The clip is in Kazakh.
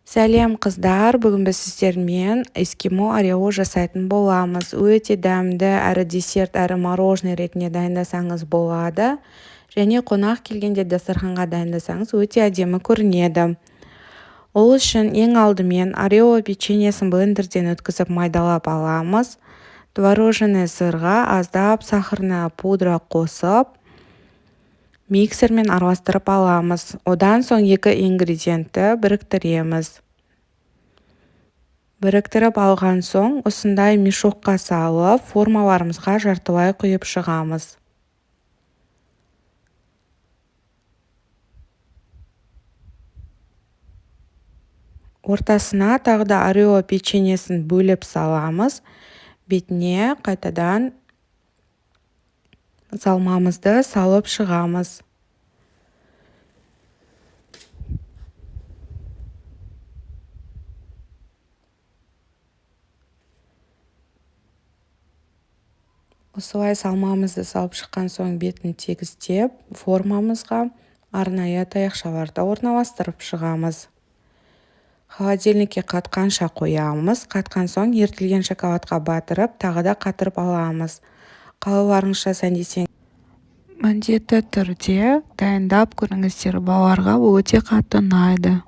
Сәлем қыздар, бүгін біз сіздермен эскимо орео жасайтын боламыз. Өте дәмді әрі десерт әрі мороженое ретінде дайындасаңыз болады. Және қонақ келгенде дастарханға дайындасаңыз өте әдемі көрінеді. Ол үшін ең алдымен орео печеньесін блендерден өткізіп майдалап аламыз. Творожный сырға аздап сахарная пудра қосып, миксермен араластырып аламыз. Одан соң екі ингредиентті біріктіреміз. Біріктіріп алған соң осындай мешокқа салып, формаларымызға жартылай құйып шығамыз. Ортасына тағы да орео печеньесін бөліп саламыз. Бетіне қайтадан салмамызды салып шығамыз. Осылай салмамызды салып шыққан соң бетін тегістеп, формамызға арнайы таяқшаларды орналастырып шығамыз. Холодильникке қатқанша қоямыз. Қатқан соң ерітілген шоколадқа батырып, тағы да қатырып аламыз. Қалауларыңызша сәндесең, міндетті түрде дайындап көріңіздер. Балаларға бұл өте қатты ұнайды.